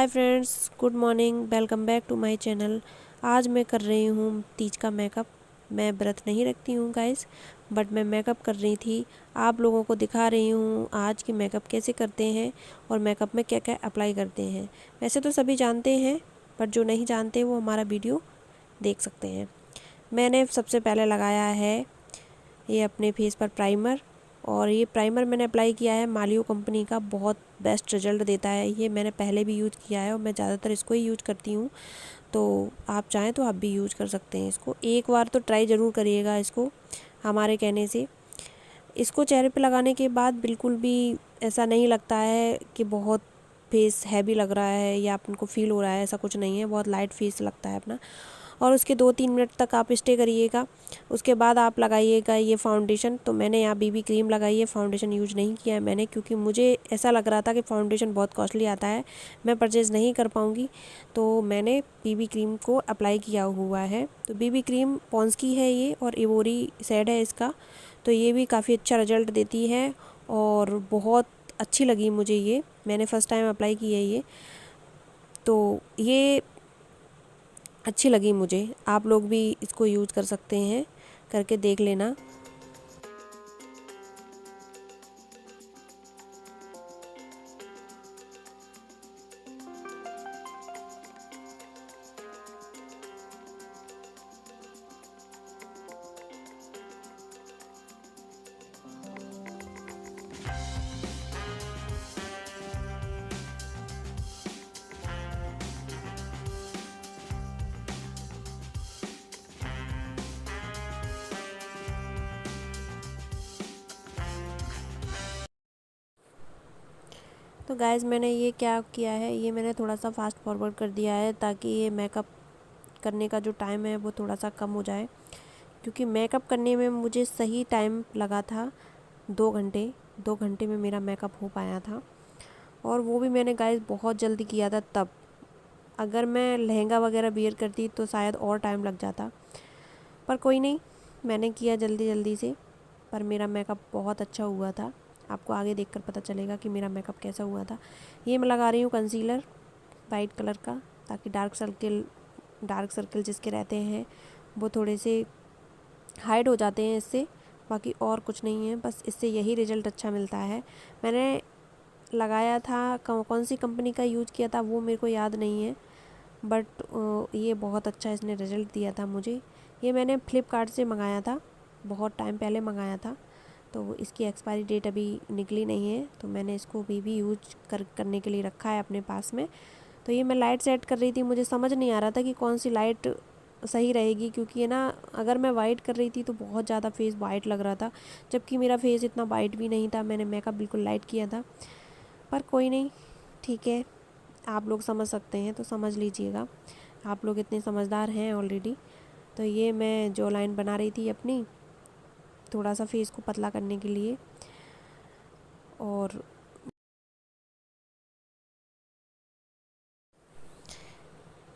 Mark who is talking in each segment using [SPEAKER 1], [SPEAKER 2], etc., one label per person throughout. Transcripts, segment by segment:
[SPEAKER 1] Hi friends, good morning. Welcome back to my channel. आज मैं कर रही हूँ तीज का मेकअप। मैं व्रत नहीं रखती हूँ गाइस, बट मैं मेकअप कर रही थी। आप लोगों को दिखा रही हूँ आज की मेकअप कैसे करते हैं और मेकअप में क्या क्या अप्लाई करते हैं। वैसे तो सभी जानते हैं, बट जो नहीं जानते वो हमारा वीडियो देख सकते हैं। मैंने सबसे पहले लगाया है ये अपने फेस पर प्राइमर, और ये प्राइमर मैंने अप्लाई किया है मालियो कंपनी का। बहुत बेस्ट रिजल्ट देता है ये। मैंने पहले भी यूज़ किया है और मैं ज़्यादातर इसको ही यूज़ करती हूँ, तो आप चाहें तो आप भी यूज़ कर सकते हैं इसको। एक बार तो ट्राई ज़रूर करिएगा इसको हमारे कहने से। इसको चेहरे पे लगाने के बाद बिल्कुल भी ऐसा नहीं लगता है कि बहुत फेस हैवी लग रहा है या आपको फील हो रहा है, ऐसा कुछ नहीं है। बहुत लाइट फेस लगता है अपना। और उसके 2-3 मिनट तक आप स्टे करिएगा। उसके बाद आप लगाइएगा ये फाउंडेशन। तो मैंने यहाँ बीबी क्रीम लगाई है, फाउंडेशन यूज नहीं किया है मैंने, क्योंकि मुझे ऐसा लग रहा था कि फाउंडेशन बहुत कॉस्टली आता है, मैं परचेज़ नहीं कर पाऊँगी। तो मैंने बीबी क्रीम को अप्लाई किया हुआ है। तो बीबी क्रीम पॉन्स की है ये, और इवोरी शेड है इसका। तो ये भी काफ़ी अच्छा रिजल्ट देती है और बहुत अच्छी लगी मुझे ये। मैंने फ़र्स्ट टाइम अप्लाई की है ये, तो ये अच्छी लगी मुझे। आप लोग भी इसको यूज़ कर सकते हैं, करके देख लेना। तो गाइस, मैंने ये क्या किया है, ये मैंने थोड़ा सा फास्ट फॉरवर्ड कर दिया है ताकि ये मेकअप करने का जो टाइम है वो थोड़ा सा कम हो जाए। क्योंकि मेकअप करने में मुझे सही टाइम लगा था 2 घंटे। 2 घंटे में मेरा मेकअप हो पाया था, और वो भी मैंने गाइस बहुत जल्दी किया था तब। अगर मैं लहंगा वगैरह वियर करती तो शायद और टाइम लग जाता, पर कोई नहीं, मैंने किया जल्दी जल्दी से। पर मेरा मेकअप बहुत अच्छा हुआ था। आपको आगे देखकर पता चलेगा कि मेरा मेकअप कैसा हुआ था। ये मैं लगा रही हूँ कंसीलर वाइट कलर का, ताकि डार्क सर्कल जिसके रहते हैं वो थोड़े से हाइड हो जाते हैं इससे। बाकी और कुछ नहीं है, बस इससे यही रिज़ल्ट अच्छा मिलता है। मैंने लगाया था, कौन सी कंपनी का यूज़ किया था वो मेरे को याद नहीं है, बट ये बहुत अच्छा इसने रिज़ल्ट दिया था मुझे। ये मैंने फ्लिपकार्ट से मंगाया था, बहुत टाइम पहले मंगाया था। तो इसकी एक्सपायरी डेट अभी निकली नहीं है, तो मैंने इसको भी यूज करने के लिए रखा है अपने पास में। तो ये मैं लाइट सेट कर रही थी, मुझे समझ नहीं आ रहा था कि कौन सी लाइट सही रहेगी, क्योंकि है ना, अगर मैं वाइट कर रही थी तो बहुत ज़्यादा फेस वाइट लग रहा था, जबकि मेरा फेस इतना वाइट भी नहीं था। मैंने मेकअप बिल्कुल लाइट किया था। पर कोई नहीं, ठीक है, आप लोग समझ सकते हैं तो समझ लीजिएगा। आप लोग इतने समझदार हैं ऑलरेडी। तो ये मैं जो लाइन बना रही थी अपनी, थोड़ा सा फेस को पतला करने के लिए। और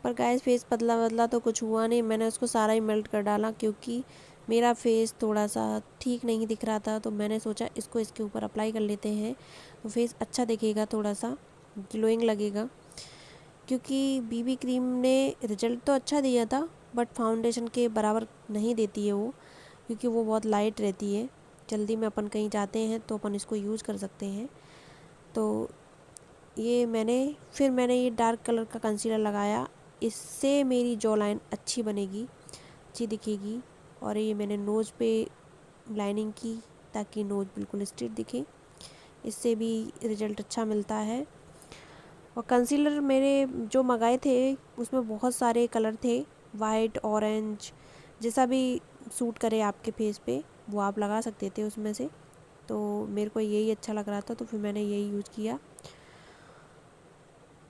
[SPEAKER 1] पर गाइस, फेस पतला पतला तो कुछ हुआ नहीं, मैंने उसको सारा ही मेल्ट कर डाला, क्योंकि मेरा फेस थोड़ा सा ठीक नहीं दिख रहा था। तो मैंने सोचा इसको इसके ऊपर अप्लाई कर लेते हैं, तो फेस अच्छा दिखेगा, थोड़ा सा ग्लोइंग लगेगा। क्योंकि बीबी क्रीम ने रिजल्ट तो अच्छा दिया था, बट फाउंडेशन के बराबर नहीं देती है वो, क्योंकि वो बहुत लाइट रहती है। जल्दी में अपन कहीं जाते हैं तो अपन इसको यूज़ कर सकते हैं। तो ये मैंने ये डार्क कलर का कंसीलर लगाया। इससे मेरी जॉ लाइन अच्छी बनेगी, अच्छी दिखेगी। और ये मैंने नोज़ पे लाइनिंग की, ताकि नोज़ बिल्कुल स्ट्रेट दिखे। इससे भी रिजल्ट अच्छा मिलता है। और कंसीलर मेरे जो मंगाए थे उसमें बहुत सारे कलर थे, वाइट, ऑरेंज, जैसा भी सूट करे आपके फेस पे वो आप लगा सकते थे उसमें से। तो मेरे को यही अच्छा लग रहा था, तो फिर मैंने यही यूज़ किया।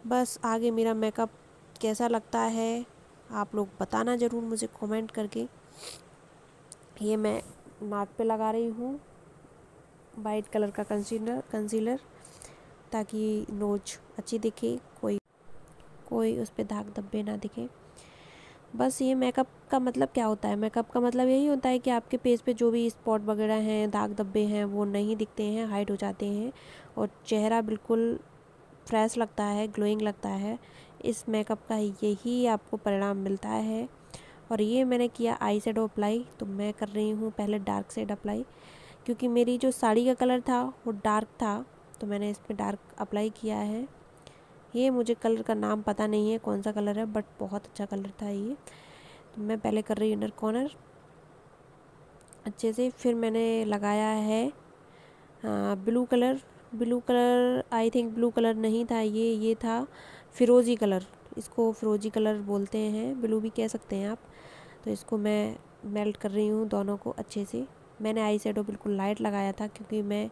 [SPEAKER 1] बस आगे मेरा मेकअप कैसा लगता है आप लोग बताना ज़रूर मुझे कमेंट करके। ये मैं नाक पे लगा रही हूँ वाइट कलर का कंसीलर, ताकि नोज अच्छी दिखे, कोई उस पर दाग धब्बे ना दिखे। बस ये मेकअप का मतलब क्या होता है, मेकअप का मतलब यही होता है कि आपके फेस पे जो भी स्पॉट वगैरह हैं, दाग धब्बे हैं, वो नहीं दिखते हैं, हाइड हो जाते हैं, और चेहरा बिल्कुल फ्रेश लगता है, ग्लोइंग लगता है। इस मेकअप का यही आपको परिणाम मिलता है। और ये मैंने किया आई शेडो अप्लाई। तो मैं कर रही हूँ पहले डार्क शेड अप्लाई, क्योंकि मेरी जो साड़ी का कलर था वो डार्क था, तो मैंने इस पर डार्क अप्लाई किया है। ये मुझे कलर का नाम पता नहीं है कौन सा कलर है, बट बहुत अच्छा कलर था ये। तो मैं पहले कर रही हूँ इनर कॉर्नर अच्छे से। फिर मैंने लगाया है blue colour I think blue colour नहीं था ये था फ़िरोज़ी कलर। इसको फ़िरोज़ी कलर बोलते हैं, ब्लू भी कह सकते हैं आप। तो इसको मैं मेल्ट कर रही हूँ दोनों को अच्छे से। मैंने आई शेडो बिल्कुल लाइट लगाया था, क्योंकि मैं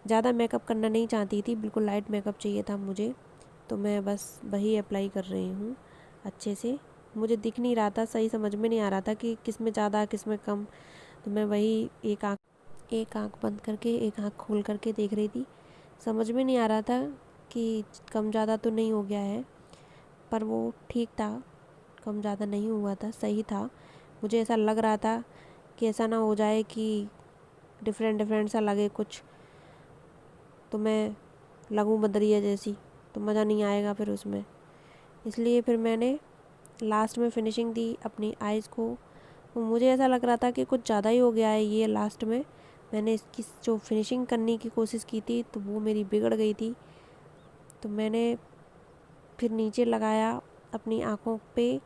[SPEAKER 1] ज़्यादा मेकअप करना नहीं चाहती थी, बिल्कुल लाइट मेकअप चाहिए था मुझे। तो मैं बस वही अप्लाई कर रही हूँ अच्छे से। मुझे दिख नहीं रहा था, सही समझ में नहीं आ रहा था कि किस में ज़्यादा किस में कम। तो मैं वही एक आँख बंद करके एक आँख खोल करके देख रही थी। समझ में नहीं आ रहा था कि कम ज़्यादा तो नहीं हो गया है, पर वो ठीक था, कम ज़्यादा नहीं हुआ था, सही था। मुझे ऐसा लग रहा था कि ऐसा ना हो जाए कि डिफरेंट सा लगे कुछ, तो मैं लगूँ बदरिया जैसी, तो मज़ा नहीं आएगा फिर उसमें। इसलिए फिर मैंने लास्ट में फिनिशिंग दी अपनी आइज़ को। तो मुझे ऐसा लग रहा था कि कुछ ज़्यादा ही हो गया है ये लास्ट में। मैंने इसकी जो फिनिशिंग करने की कोशिश की थी तो वो मेरी बिगड़ गई थी। तो मैंने फिर नीचे लगाया, अपनी आँखों पे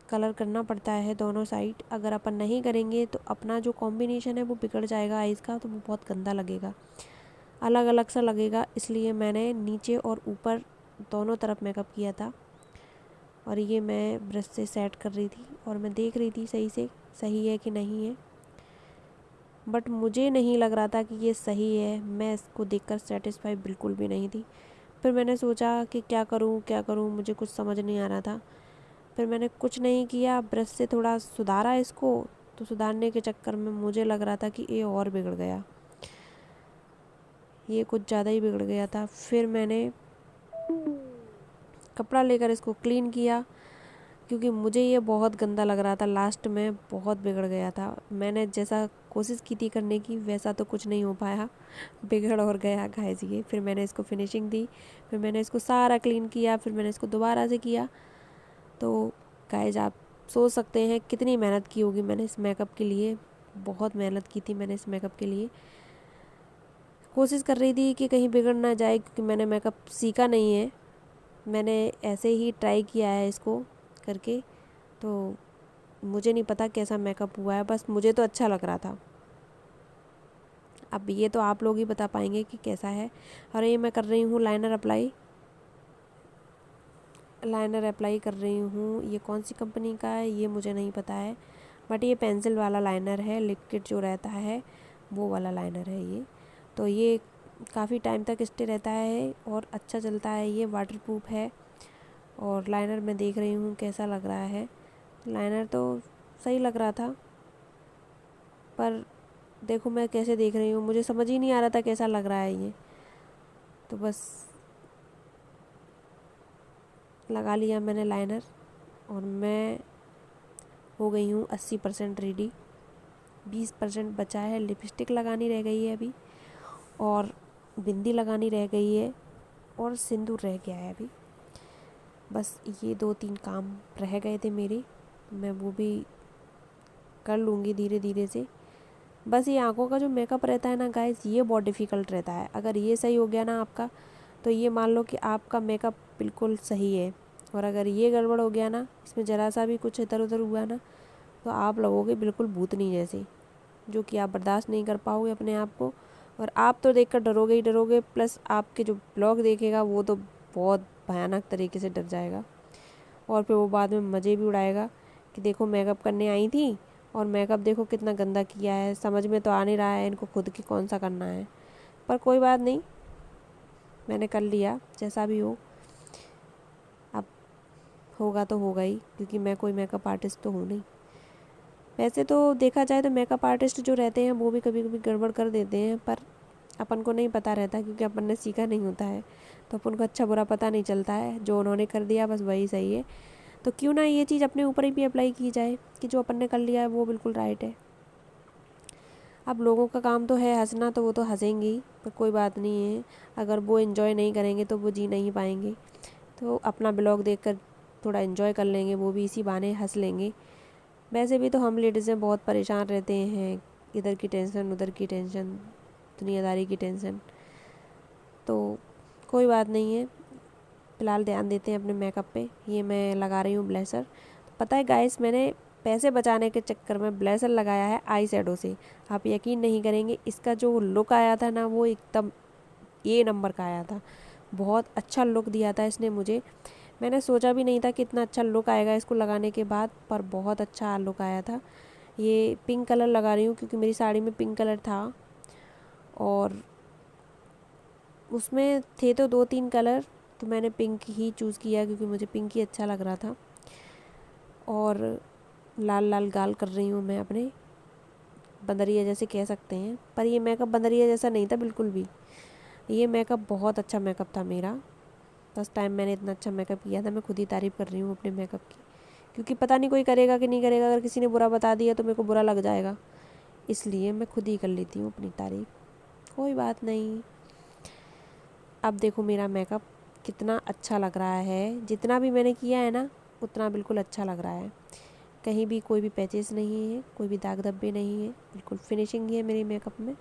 [SPEAKER 1] कलर करना पड़ता है दोनों साइड। अगर अपन नहीं करेंगे तो अपना जो कॉम्बिनेशन है वो बिगड़ जाएगा आइज़ का, तो वो बहुत गंदा लगेगा, अलग अलग सा लगेगा। इसलिए मैंने नीचे और ऊपर दोनों तरफ मेकअप किया था। और ये मैं ब्रश से सेट कर रही थी और मैं देख रही थी सही है कि नहीं है। बट मुझे नहीं लग रहा था कि ये सही है, मैं इसको देखकर सेटिस्फाई बिल्कुल भी नहीं थी। फिर मैंने सोचा कि क्या करूँ, मुझे कुछ समझ नहीं आ रहा था। फिर मैंने कुछ नहीं किया, ब्रश से थोड़ा सुधारा इसको। तो सुधारने के चक्कर में मुझे लग रहा था कि ये और बिगड़ गया, ये कुछ ज़्यादा ही बिगड़ गया था। फिर मैंने कपड़ा लेकर इसको क्लीन किया, क्योंकि मुझे ये बहुत गंदा लग रहा था, लास्ट में बहुत बिगड़ गया था। मैंने जैसा कोशिश की थी करने की वैसा तो कुछ नहीं हो पाया, बिगड़ और गया गाइस ये। फिर मैंने इसको फिनिशिंग दी, फिर मैंने इसको सारा क्लीन किया, फिर मैंने इसको दोबारा से किया। तो गाइस आप सोच सकते हैं कितनी मेहनत की होगी मैंने इस मेकअप के लिए। बहुत मेहनत की थी मैंने इस मेकअप के लिए। कोशिश कर रही थी कि कहीं बिगड़ ना जाए, क्योंकि मैंने मेकअप सीखा नहीं है, मैंने ऐसे ही ट्राई किया है इसको करके। तो मुझे नहीं पता कैसा मेकअप हुआ है, बस मुझे तो अच्छा लग रहा था। अब ये तो आप लोग ही बता पाएंगे कि कैसा है। और ये मैं कर रही हूँ लाइनर अप्लाई कर रही हूँ। ये कौन सी कंपनी का है ये मुझे नहीं पता है, बट ये पेंसिल वाला लाइनर है, लिक्विड जो रहता है वो वाला लाइनर है ये। तो ये काफ़ी टाइम तक स्टे रहता है और अच्छा चलता है, ये वाटरप्रूफ है। और लाइनर मैं देख रही हूँ कैसा लग रहा है। लाइनर तो सही लग रहा था, पर देखो मैं कैसे देख रही हूँ, मुझे समझ ही नहीं आ रहा था कैसा लग रहा है ये। तो बस लगा लिया मैंने लाइनर, और मैं हो गई हूँ 80% रेडी। 20% बचा है, लिपस्टिक लगानी रह गई है अभी, और बिंदी लगानी रह गई है, और सिंदूर रह गया है अभी। बस ये 2-3 काम रह गए थे मेरे, मैं वो भी कर लूँगी धीरे धीरे से। बस ये आँखों का जो मेकअप रहता है ना गाइस, ये बहुत डिफ़िकल्ट रहता है। अगर ये सही हो गया ना आपका, तो ये मान लो कि आपका मेकअप बिल्कुल सही है। और अगर ये गड़बड़ हो गया ना, इसमें ज़रा सा भी कुछ इधर उधर हुआ ना, तो आप लगोगे बिल्कुल भूतनी जैसे, जो कि आप बर्दाश्त नहीं कर पाओगे अपने आप को। और आप तो देखकर डरोगे ही डरोगे, प्लस आपके जो ब्लॉग देखेगा वो तो बहुत भयानक तरीके से डर जाएगा। और फिर वो बाद में मज़े भी उड़ाएगा कि देखो मेकअप करने आई थी और मेकअप देखो कितना गंदा किया है, समझ में तो आ नहीं रहा है इनको खुद की कौन सा करना है। पर कोई बात नहीं, मैंने कर लिया जैसा भी हो। अब होगा तो होगा ही, क्योंकि मैं कोई मेकअप आर्टिस्ट तो हूँ नहीं। वैसे तो देखा जाए तो मेकअप आर्टिस्ट जो रहते हैं वो भी कभी कभी गड़बड़ कर देते हैं, पर अपन को नहीं पता रहता, क्योंकि अपन ने सीखा नहीं होता है, तो अपन को अच्छा बुरा पता नहीं चलता है। जो उन्होंने कर दिया बस वही सही है। तो क्यों ना ये चीज़ अपने ऊपर ही भी अप्लाई की जाए कि जो अपन ने कर लिया है वो बिल्कुल राइट है। अब लोगों का काम तो है हंसना, तो वो तो हंसेंगे ही, पर कोई बात नहीं है। अगर वो एंजॉय नहीं करेंगे तो वो जी नहीं पाएंगे। तो अपना ब्लॉग देखकर थोड़ा एंजॉय कर लेंगे, वो भी इसी बहाने हंस लेंगे। वैसे भी तो हम लेडीज़ें बहुत परेशान रहते हैं, इधर की टेंशन उधर की टेंशन, दुनियादारी की टेंशन। तो कोई बात नहीं है, फ़िलहाल ध्यान देते हैं अपने मेकअप पे। ये मैं लगा रही हूँ ब्लेसर। पता है गाइस, मैंने पैसे बचाने के चक्कर में ब्लेसर लगाया है आई शेडो से। आप यकीन नहीं करेंगे, इसका जो लुक आया था ना, वो एकदम ए नंबर का आया था। बहुत अच्छा लुक दिया था इसने मुझे। मैंने सोचा भी नहीं था कि इतना अच्छा लुक आएगा इसको लगाने के बाद, पर बहुत अच्छा लुक आया था। ये पिंक कलर लगा रही हूँ क्योंकि मेरी साड़ी में पिंक कलर था, और उसमें थे तो 2-3 कलर, तो मैंने पिंक ही चूज़ किया क्योंकि मुझे पिंक ही अच्छा लग रहा था। और लाल लाल गाल कर रही हूँ मैं अपने, बंदरिया जैसे कह सकते हैं। पर ये मेकअप बंदरिया जैसा नहीं था बिल्कुल भी। ये मेकअप बहुत अच्छा मेकअप था मेरा। फर्स्ट टाइम मैंने इतना अच्छा मेकअप किया था। मैं खुद ही तारीफ़ कर रही हूँ अपने मेकअप की, क्योंकि पता नहीं कोई करेगा कि नहीं करेगा। अगर किसी ने बुरा बता दिया तो मेरे को बुरा लग जाएगा, इसलिए मैं खुद ही कर लेती हूँ अपनी तारीफ़। कोई बात नहीं। अब देखो मेरा मेकअप कितना अच्छा लग रहा है। जितना भी मैंने किया है ना, उतना बिल्कुल अच्छा लग रहा है। कहीं भी कोई भी पैचेस नहीं है, कोई भी दाग धब्बे नहीं है, बिल्कुल फिनिशिंग ही है मेरी मेकअप में।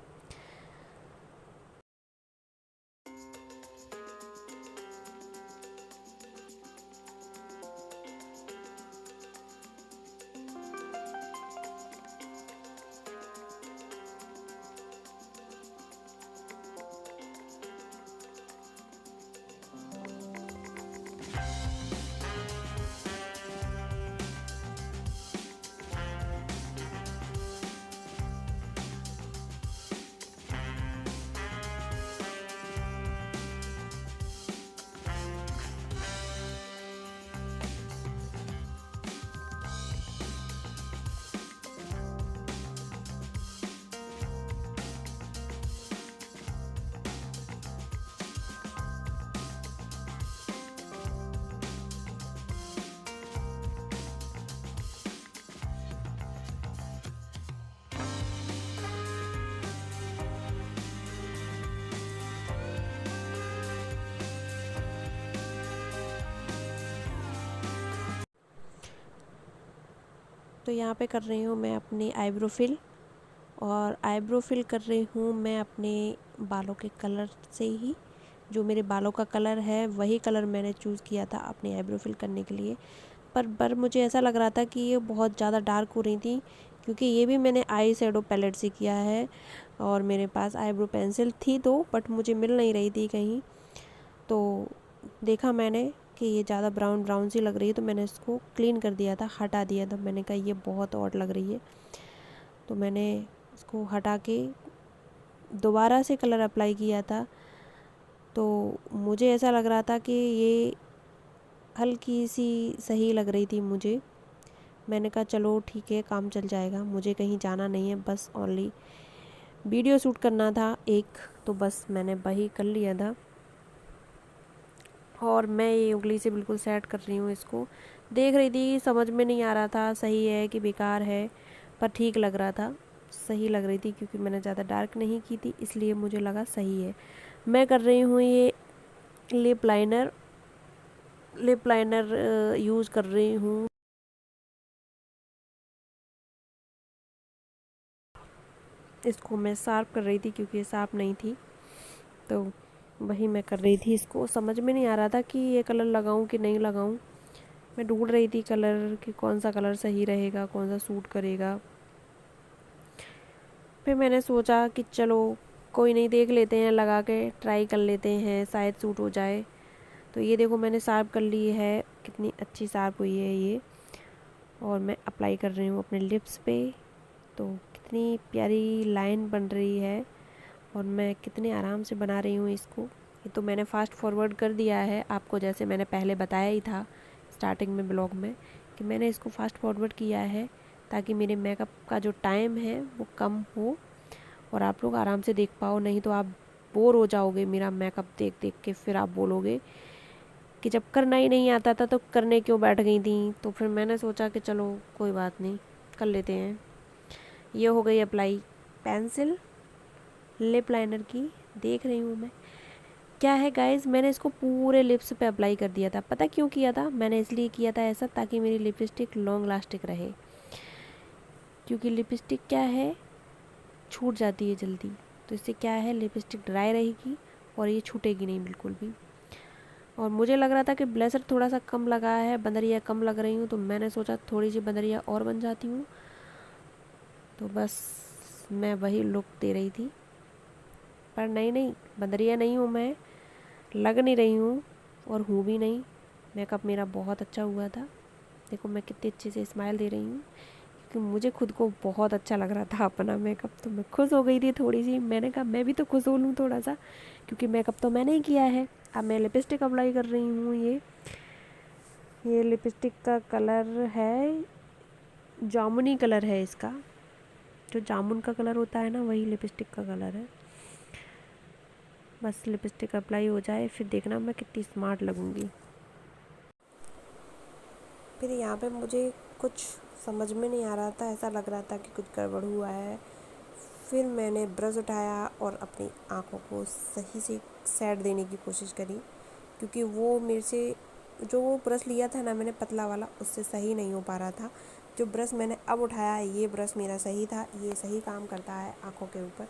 [SPEAKER 1] तो यहाँ पे कर रही हूँ मैं अपनी आईब्रो फिल, और आईब्रो फिल कर रही हूँ मैं अपने बालों के कलर से ही। जो मेरे बालों का कलर है वही कलर मैंने चूज़ किया था अपनी आईब्रो फिल करने के लिए। पर मुझे ऐसा लग रहा था कि ये बहुत ज़्यादा डार्क हो रही थी, क्योंकि ये भी मैंने आई शेडो पैलेट से किया है, और मेरे पास आईब्रो पेंसिल थी तो, बट मुझे मिल नहीं रही थी कहीं। तो देखा मैंने कि ये ज़्यादा ब्राउन ब्राउन सी लग रही है, तो मैंने इसको क्लीन कर दिया था, हटा दिया था। मैंने कहा ये बहुत ऑड लग रही है, तो मैंने इसको हटा के दोबारा से कलर अप्लाई किया था। तो मुझे ऐसा लग रहा था कि ये हल्की सी सही लग रही थी मुझे। मैंने कहा चलो ठीक है, काम चल जाएगा, मुझे कहीं जाना नहीं है, बस ओनली वीडियो शूट करना था एक, तो बस मैंने वही कर लिया था। और मैं ये उंगली से बिल्कुल सेट कर रही हूँ इसको। देख रही थी, समझ में नहीं आ रहा था सही है कि बेकार है, पर ठीक लग रहा था, सही लग रही थी, क्योंकि मैंने ज़्यादा डार्क नहीं की थी, इसलिए मुझे लगा सही है। मैं कर रही हूँ ये lip liner, lip liner use कर रही हूँ। इसको मैं शार्प कर रही थी क्योंकि ये शार्प नहीं थी, तो वही मैं कर रही थी। इसको समझ में नहीं आ रहा था कि ये कलर लगाऊं कि नहीं लगाऊं। मैं ढूंढ रही थी कलर कि कौन सा कलर सही रहेगा, कौन सा सूट करेगा। फिर मैंने सोचा कि चलो कोई नहीं, देख लेते हैं, लगा के ट्राई कर लेते हैं, शायद सूट हो जाए। तो ये देखो मैंने शार्प कर ली है, कितनी अच्छी शार्प हुई है ये। और मैं अप्लाई कर रही हूँ अपने लिप्स पे। तो कितनी प्यारी लाइन बन रही है, और मैं कितने आराम से बना रही हूँ इसको। ये तो मैंने फास्ट फॉरवर्ड कर दिया है आपको, जैसे मैंने पहले बताया ही था स्टार्टिंग में ब्लॉग में, कि मैंने इसको फास्ट फॉरवर्ड किया है ताकि मेरे मेकअप का जो टाइम है वो कम हो और आप लोग आराम से देख पाओ। नहीं तो आप बोर हो जाओगे मेरा मेकअप देख देख के, फिर आप बोलोगे कि जब करना ही नहीं आता था तो करने क्यों बैठ गई थी। तो फिर मैंने सोचा कि चलो कोई बात नहीं, कर लेते हैं। ये हो गई अप्लाई। पेंसिल लिप लाइनर की देख रही हूँ मैं। क्या है गाइस, मैंने इसको पूरे लिप्स पे अप्लाई कर दिया था। पता क्यों किया था? मैंने इसलिए किया था ऐसा ताकि मेरी लिपस्टिक लॉन्ग लास्टिक रहे, क्योंकि लिपस्टिक क्या है, छूट जाती है जल्दी। तो इससे क्या है, लिपस्टिक ड्राई रहेगी और ये छूटेगी नहीं बिल्कुल भी। और मुझे लग रहा था कि ब्लेजर थोड़ा सा कम लगा है, बंदरिया कम लग रही हूँ, तो मैंने सोचा थोड़ी सी बंदरिया और बन जाती हूँ। तो बस मैं वही लुक दे रही थी, पर नहीं, बंदरिया नहीं हूँ मैं, लग नहीं रही हूँ और हूँ भी नहीं। मेकअप मेरा बहुत अच्छा हुआ था। देखो मैं कितने अच्छे से स्माइल दे रही हूँ, क्योंकि मुझे खुद को बहुत अच्छा लग रहा था अपना मेकअप। तो मैं खुश हो गई थी थोड़ी सी। मैंने कहा मैं भी तो खुश हो लूँ थोड़ा सा, क्योंकि मेकअप तो मैंने ही किया है। अब मैं लिपस्टिक अप्लाई कर रही हूँ। ये लिपस्टिक का कलर है जामुनी कलर है इसका। जो जामुन का कलर होता है ना, वही लिपस्टिक का कलर है। बस लिपस्टिक अप्लाई हो जाए, फिर देखना मैं कितनी स्मार्ट लगूंगी। फिर यहाँ पे मुझे कुछ समझ में नहीं आ रहा था, ऐसा लग रहा था कि कुछ गड़बड़ हुआ है। फिर मैंने ब्रश उठाया और अपनी आँखों को सही से सेट देने की कोशिश करी, क्योंकि वो मेरे से जो वो ब्रश लिया था ना मैंने पतला वाला, उससे सही नहीं हो पा रहा था। जो ब्रश मैंने अब उठाया है, ये ब्रश मेरा सही था, ये सही काम करता है आँखों के ऊपर।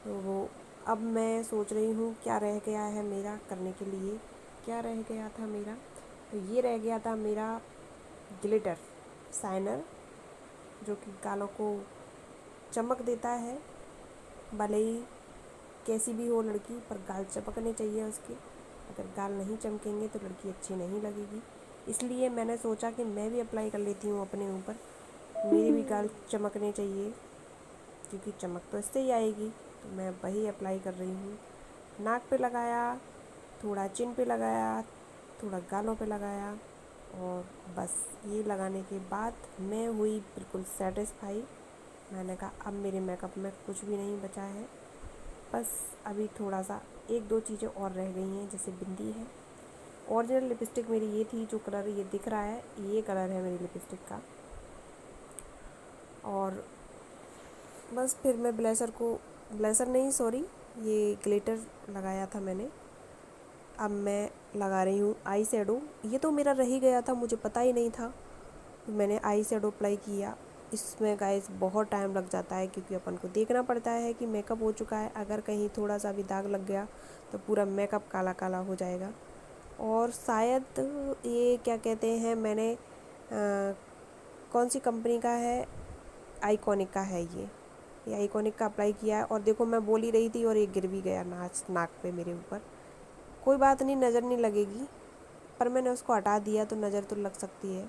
[SPEAKER 1] तो वो अब मैं सोच रही हूँ क्या रह गया है मेरा करने के लिए, क्या रह गया था मेरा। तो ये रह गया था मेरा ग्लिटर शाइनर, जो कि गालों को चमक देता है। भले ही कैसी भी हो लड़की, पर गाल चमकने चाहिए उसके। अगर गाल नहीं चमकेंगे तो लड़की अच्छी नहीं लगेगी। इसलिए मैंने सोचा कि मैं भी अप्लाई कर लेती हूँ अपने ऊपर, मेरे भी गाल चमकने चाहिए, क्योंकि चमक तो इससे ही आएगी। तो मैं वही अप्लाई कर रही हूँ। नाक पे लगाया, थोड़ा चिन पे लगाया, थोड़ा गालों पे लगाया, और बस ये लगाने के बाद मैं हुई बिल्कुल सेटिस्फाई। मैंने कहा अब मेरे मेकअप में कुछ भी नहीं बचा है, बस अभी थोड़ा सा एक दो चीज़ें और रह गई हैं, जैसे बिंदी है। ओरिजिनल लिपस्टिक मेरी ये थी, जो कलर ये दिख रहा है ये कलर है मेरी लिपस्टिक का। और बस फिर मैं ब्लेजर नहीं सॉरी, ये ग्लिटर लगाया था मैंने। अब मैं लगा रही हूँ आई शेडो। ये तो मेरा रह ही गया था, मुझे पता ही नहीं था। मैंने आई शेडो अप्लाई किया। इसमें गाइस बहुत टाइम लग जाता है, क्योंकि अपन को देखना पड़ता है कि मेकअप हो चुका है। अगर कहीं थोड़ा सा भी दाग लग गया तो पूरा मेकअप काला काला हो जाएगा। और शायद ये क्या कहते हैं, मैंने कौन सी कंपनी का है, आइकॉनिक का है ये आइकॉनिक का अप्लाई किया है। और देखो मैं बोल ही रही थी और ये गिर भी गया नाक पे मेरे ऊपर। कोई बात नहीं, नज़र नहीं लगेगी, पर मैंने उसको हटा दिया तो नज़र तो लग सकती है।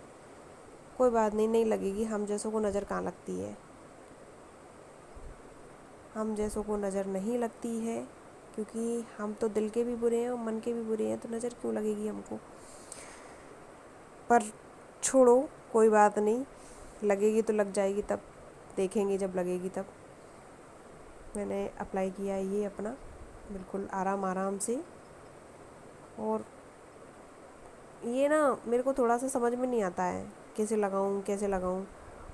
[SPEAKER 1] कोई बात नहीं लगेगी। हम जैसों को नज़र कहाँ लगती है, हम जैसों को नज़र नहीं लगती है, क्योंकि हम तो दिल के भी बुरे हैं और मन के भी बुरे हैं, तो नज़र क्यों लगेगी हमको। पर छोड़ो, कोई बात नहीं, लगेगी तो लग जाएगी, तब देखेंगे जब लगेगी तब। मैंने अप्लाई किया ये अपना बिल्कुल आराम से। और ये ना मेरे को थोड़ा सा समझ में नहीं आता है कैसे लगाऊं।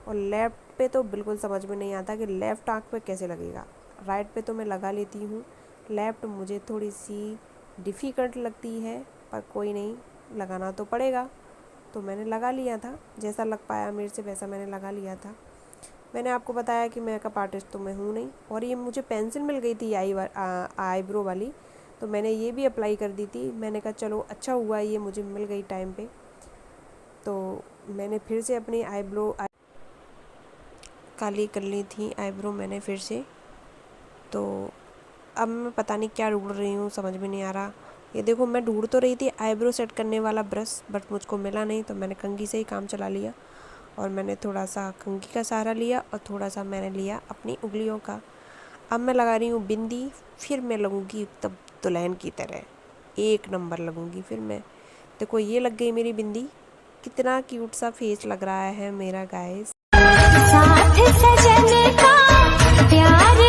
[SPEAKER 1] और लेफ़्ट पे तो बिल्कुल समझ में नहीं आता कि लेफ़्ट आँख पे कैसे लगेगा। राइट पे तो मैं लगा लेती हूँ, लेफ़्ट मुझे थोड़ी सी डिफ़िकल्ट लगती है, पर कोई नहीं, लगाना तो पड़ेगा। तो मैंने लगा लिया था, जैसा लग पाया मेरे से वैसा मैंने लगा लिया था। मैंने आपको बताया कि मेकअप आर्टिस्ट तो मैं हूँ नहीं। और ये मुझे पेंसिल मिल गई थी आईब्रो वाली, तो मैंने ये भी अप्लाई कर दी थी। मैंने कहा चलो अच्छा हुआ ये मुझे मिल गई टाइम पे। तो मैंने फिर से अपनी काली कर ली थी आईब्रो मैंने फिर से। तो अब मैं पता नहीं क्या ढूंढ रही हूँ, समझ में नहीं आ रहा। ये देखो मैं ढूंढ तो रही थी आईब्रो सेट करने वाला ब्रश, बट मुझको मिला नहीं, तो मैंने कंघी से ही काम चला लिया। और मैंने थोड़ा सा कंघी का सहारा लिया और थोड़ा सा मैंने लिया अपनी उंगलियों का। अब मैं लगा रही हूँ बिंदी, फिर मैं लगूँगी तब दुल्हन की तरह, एक नंबर लगूँगी फिर मैं। देखो ये लग गई मेरी बिंदी, कितना क्यूट सा फेस लग रहा है मेरा गाइस। साथ सजन का प्यार